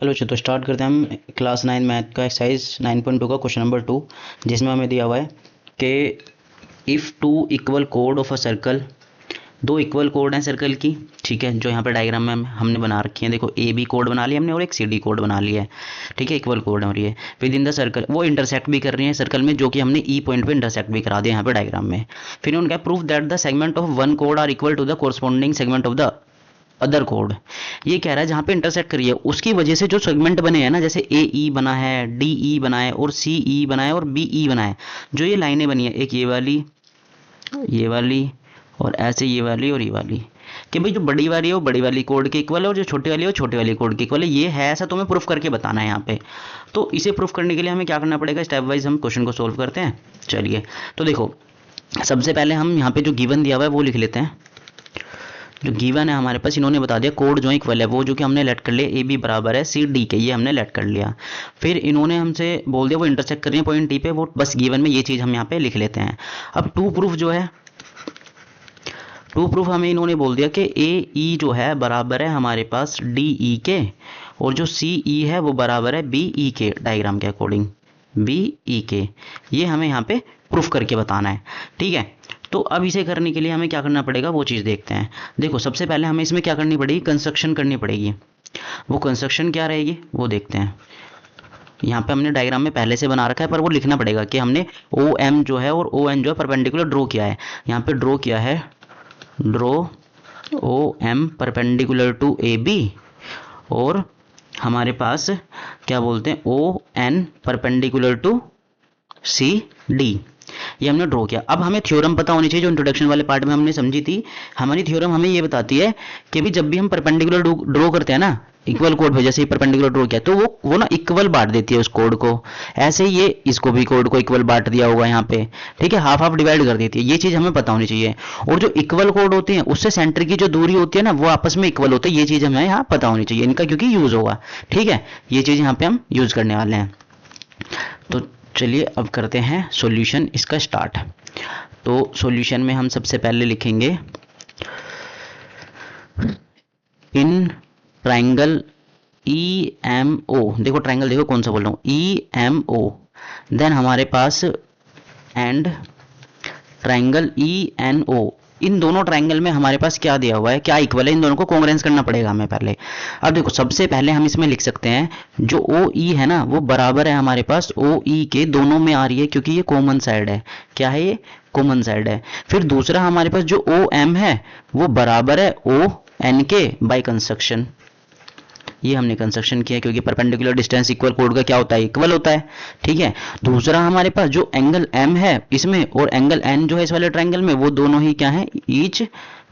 चलो तो स्टार्ट करते हैं हम क्लास 9 मैथ का एक्सरसाइज 9.2 का क्वेश्चन नंबर 2, जिसमें हमें दिया हुआ है कि if two equal code of a circle, दो इक्वल कोड हैं सर्कल की, ठीक है, जो यहाँ पर डायग्राम में हमने बना रखी है। देखो ए बी कोड बना लिया हमने और एक सी डी कोड बना लिया है, ठीक है, इक्वल कोड है और ये विद इन द सर्कल वो इंटरसेक्ट भी कर रही है सर्कल में, जो कि हमने ई पॉइंट पे इंटरसेक्ट भी करा दिया यहाँ पे डायग्राम में। फिर उन्होंने कहा proof that the segment of one code are equal to the corresponding segment of the other code. ये कह रहा है जहाँ पे इंटरसेक्ट करिए उसकी वजह से जो सेगमेंट बने हैं ना, जैसे ए ई बना है, डी ई बना है और सी ई बना है और बी ई बना है, जो ये लाइनें बनी है, एक ये वाली और ऐसे ये वाली और ये वाली, कि भाई जो बड़ी वाली है वो बड़ी वाली कोड के इक्वल है और जो छोटी वाली है वो छोटी वाली कोड के इक्वल है। ये है ऐसा तुम्हें प्रूफ करके बताना है यहाँ पे। तो इसे प्रूफ करने के लिए हमें क्या करना पड़ेगा, स्टेप वाइज हम क्वेश्चन को सोल्व करते हैं। चलिए तो देखो, सबसे पहले हम यहाँ पे जो गिवन दिया हुआ है वो लिख लेते हैं। जो गिवन है हमारे पास, इन्होंने बता दिया कोड जो इक्वल है वो जो कि हमने लेट कर लिया, ए बी बराबर है सी डी के, ये हमने लेट कर लिया। फिर इन्होंने हमसे बोल दिया वो इंटरसेक्ट कर रही है पॉइंट डी पे, वो बस गिवन में ये चीज़ हम यहाँ पे लिख लेते हैं। अब टू प्रूफ जो है, टू प्रूफ हमें इन्होंने बोल दिया कि ए ई जो है बराबर है हमारे पास डी ई के, और जो सी ई है वो बराबर है बी ई के, डायग्राम के अकॉर्डिंग बी ई के। ये हमें यहाँ पे प्रूफ करके बताना है, ठीक है। तो अब इसे करने के लिए हमें क्या करना पड़ेगा वो चीज़ देखते हैं। देखो सबसे पहले हमें इसमें क्या करनी पड़ेगी, कंस्ट्रक्शन करनी पड़ेगी। वो कंस्ट्रक्शन क्या रहेगी वो देखते हैं। यहाँ पे हमने डायग्राम में पहले से बना रखा है, पर वो लिखना पड़ेगा कि हमने ओ एम जो है और ओ एन जो है परपेंडिकुलर ड्रॉ किया है। यहाँ पे ड्रॉ किया है, draw O M perpendicular to A B, और हमारे पास क्या बोलते हैं O N perpendicular to C D, ये हमने ड्रॉ किया। अब हमें थ्योरम पता होनी चाहिए, जो इंट्रोडक्शन वाले पार्ट में हमने समझी थी। हमारी थ्योरम हमें ये बताती है कि भी जब भी हम परपेंडिकुलर ड्रॉ करते हैं ना, इक्वल कोड पे जैसे ही परपेंडिकुलर ड्रॉ किया तो वो ना इक्वल बांट देती है उस कोड को। ऐसे ही ये इसको भी कोड को इक्वल बांट दिया होगा यहाँ पे, ठीक है, हाफ हाफ डिवाइड कर देती है। ये चीज़ हमें पता होनी चाहिए। और जो इक्वल कोड होते हैं उससे सेंटर की जो दूरी होती है ना वो आपस में इक्वल होते हैं, ये चीज़ हमें यहाँ पता होनी चाहिए, इनका क्योंकि यूज़ होगा, ठीक है। ये चीज़ यहाँ पे हम यूज़ करने वाले हैं। तो चलिए अब करते हैं सॉल्यूशन इसका स्टार्ट। तो सॉल्यूशन में हम सबसे पहले लिखेंगे in triangle E M O, देखो ट्राइंगल देखो कौन सा बोल रहा हूँ, ई एम ओ, देन हमारे पास and triangle E N O. इन दोनों ट्राइंगल में हमारे पास क्या दिया हुआ है, क्या इक्वल है, इन दोनों को कॉन्ग्रेंस करना पड़ेगा हमें पहले। अब देखो सबसे पहले हम इसमें लिख सकते हैं जो ओ ई है ना वो बराबर है हमारे पास ओ ई के, दोनों में आ रही है क्योंकि ये कॉमन साइड है। क्या है ये, कॉमन साइड है। फिर दूसरा हमारे पास जो ओ एम है वो बराबर है ओ एन के बाय कंस्ट्रक्शन, ये हमने कंस्ट्रक्शन किया क्योंकि परपेंडिकुलर डिस्टेंस इक्वल कोड का क्या होता है, इक्वल होता है, ठीक है। दूसरा हमारे पास जो एंगल एम है इसमें और एंगल एन जो है इस वाले ट्रायंगल में, वो दोनों ही क्या है, ईच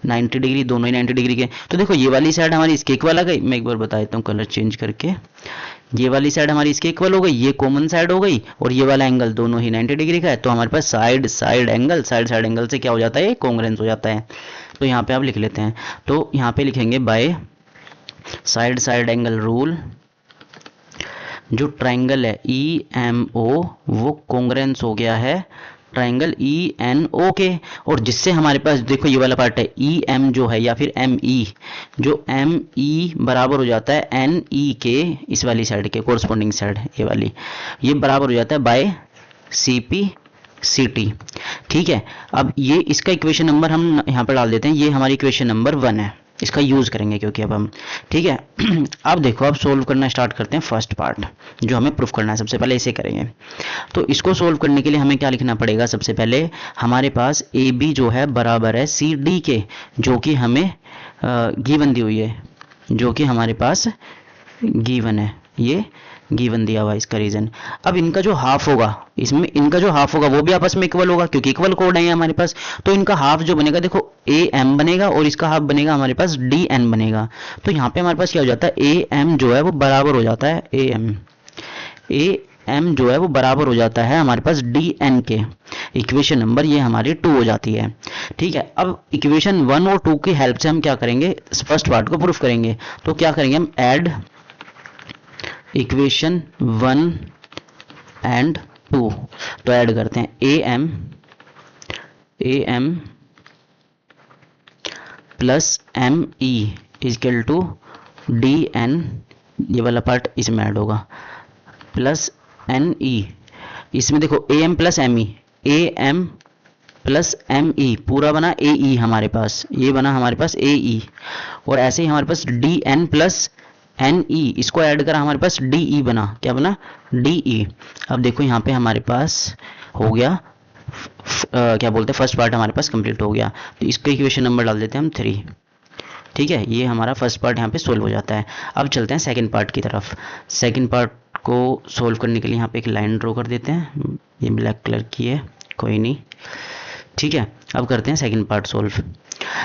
90 डिग्री, दोनों ही 90 डिग्री के। तो देखो ये वाली साइड हमारी इसके इक्वल आ गई, मैं एक बार बता देता हूँ कलर चेंज करके। ये वाली साइड हमारी इसके इक्वल हो गई, ये कॉमन साइड हो गई, और ये वाला एंगल दोनों ही 90 डिग्री का है। तो हमारे पास side side angle, side side angle से क्या हो जाता है, कॉन्ग्रेंस हो जाता है। तो यहाँ पे आप लिख लेते हैं, तो यहाँ पे लिखेंगे by side side angle rule, जो ट्राइंगल है ई एम ओ वो कॉन्ग्रेंस हो गया है ट्राइंगल ई एन ओ के। और जिससे हमारे पास देखो ये वाला पार्ट है ई एम जो है या फिर एम ई, जो एम ई बराबर हो जाता है एन ई के, इस वाली साइड के कोरस्पॉन्डिंग साइड ये वाली, ये बराबर हो जाता है by C P C T, ठीक है। अब ये इसका इक्वेशन नंबर हम यहाँ पर डाल देते हैं, ये हमारी इक्वेशन नंबर 1 है, इसका यूज़ करेंगे क्योंकि अब हम, ठीक है। अब देखो अब सोल्व करना स्टार्ट करते हैं फर्स्ट पार्ट जो हमें प्रूफ करना है, सबसे पहले इसे करेंगे। तो इसको सोल्व करने के लिए हमें क्या लिखना पड़ेगा, सबसे पहले हमारे पास ए बी जो है बराबर है सी डी के, जो कि हमें गिवन दी हुई है, जो कि हमारे पास गिवन है, ये गिवन दिया हुआ है इसका रीजन। अब इनका जो हाफ होगा, इसमें इनका जो हाफ होगा वो भी आपस में इक्वल होगा क्योंकि इक्वल कोड है हमारे पास। तो इनका हाफ जो बनेगा देखो ए एम बनेगा और इसका हाफ बनेगा हमारे पास डी एन बनेगा। तो यहाँ पे हमारे पास क्या हो जाता है, ए एम जो है वो बराबर हो जाता है ए एम जो है वो बराबर हो जाता है हमारे पास डी एन के। इक्वेशन नंबर ये हमारी 2 हो जाती है, ठीक है। अब इक्वेशन 1 और 2 की हेल्प से हम क्या करेंगे, फर्स्ट पार्ट को प्रूफ करेंगे। तो क्या करेंगे हम, ऐड इक्वेशन 1 एंड 2, तो ऐड करते हैं A M plus M E equal to D N ये वाला पार्ट इसमें ऐड होगा, प्लस एन ई, इसमें देखो A M plus M E, A M plus M E पूरा बना ए ई हमारे पास, ये बना हमारे पास ए ई, और ऐसे ही हमारे पास D N plus N E, इसको ऐड करा हमारे पास डी ई बना, क्या बना डी ई। अब देखो यहाँ पे हमारे पास हो गया क्या बोलते हैं, फर्स्ट पार्ट हमारे पास कंप्लीट हो गया। तो इसका इक्वेशन नंबर डाल देते हैं हम 3। ठीक है, ये हमारा फर्स्ट पार्ट यहाँ पे सोल्व हो जाता है। अब चलते हैं सेकंड पार्ट की तरफ। सेकंड पार्ट को सोल्व करने के लिए यहाँ पे एक लाइन ड्रॉ कर देते हैं, ये ब्लैक कलर की है, कोई नहीं। ठीक है, अब करते हैं सेकंड पार्ट सोल्व।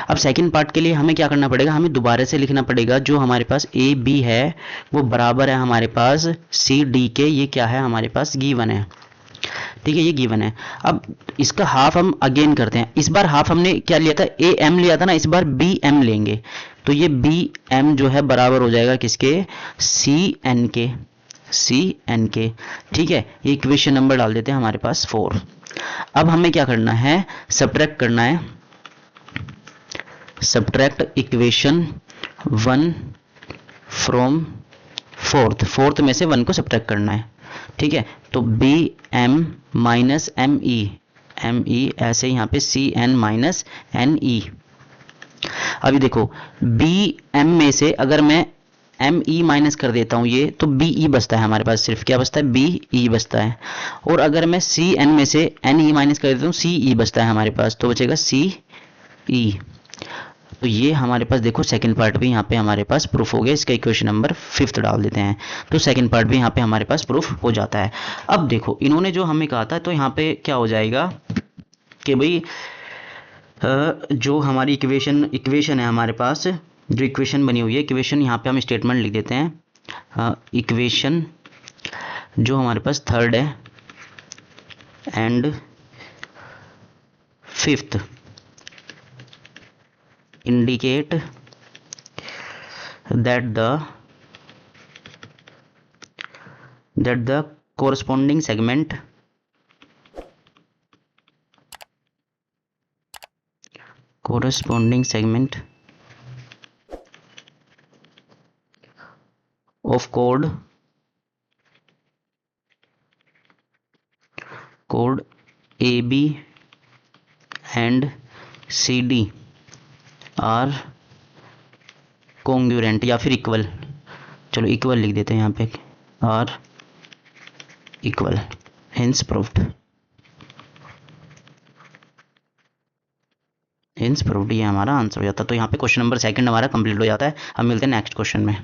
अब सेकंड पार्ट के लिए हमें क्या करना पड़ेगा, हमें दोबारा से लिखना पड़ेगा जो हमारे पास ए बी है वो बराबर है हमारे पास सी डी के, ये क्या है हमारे पास गिवन है। ठीक है, ये गिवन है। अब इसका हाफ हम अगेन करते हैं, इस बार हाफ हमने क्या लिया था, ए एम लिया था ना, इस बार बी एम लेंगे। तो ये बी एम जो है बराबर हो जाएगा किसके, सी एन के, सी एन के। ठीक है, ये इक्वेशन नंबर डाल देते हैं हमारे पास 4। अब हमें क्या करना है, सब्ट्रैक्ट करना है, सब्ट्रैक्ट इक्वेशन 1 फ्रॉम फोर्थ में से 1 को सब्ट्रैक्ट करना है। ठीक है, तो B M minus M E ऐसे यहाँ पे C N minus N E. अभी देखो बी एम में से अगर मैं एम ई माइनस कर देता हूँ ये, तो बी ई बचता है हमारे पास, सिर्फ क्या बचता है, बी ई बचता है। और अगर मैं सी एन में से एन ई माइनस कर देता हूँ, सी ई बचता है हमारे पास, तो बचेगा सी ई। तो ये हमारे पास देखो सेकंड पार्ट भी यहाँ पे हमारे पास प्रूफ हो गया। इसका इक्वेशन नंबर 5 डाल देते हैं, तो सेकंड पार्ट भी यहाँ पे हमारे पास प्रूफ हो जाता है। अब देखो इन्होंने जो हमें कहा था, तो यहाँ पे क्या हो जाएगा कि भाई जो हमारी इक्वेशन है हमारे पास, जो इक्वेशन बनी हुई है, इक्वेशन यहाँ पे हम स्टेटमेंट लिख देते हैं। इक्वेशन जो हमारे पास थर्ड है and fifth indicate that the corresponding segment of code AB and CD are congruent या फिर इक्वल, चलो इक्वल लिख देते हैं यहाँ पे, आर इक्वल, हेंस प्रूव्ड, ये हमारा आंसर हो जाता है। तो यहाँ पे क्वेश्चन नंबर 2 हमारा कंप्लीट हो जाता है। अब मिलते हैं नेक्स्ट क्वेश्चन में।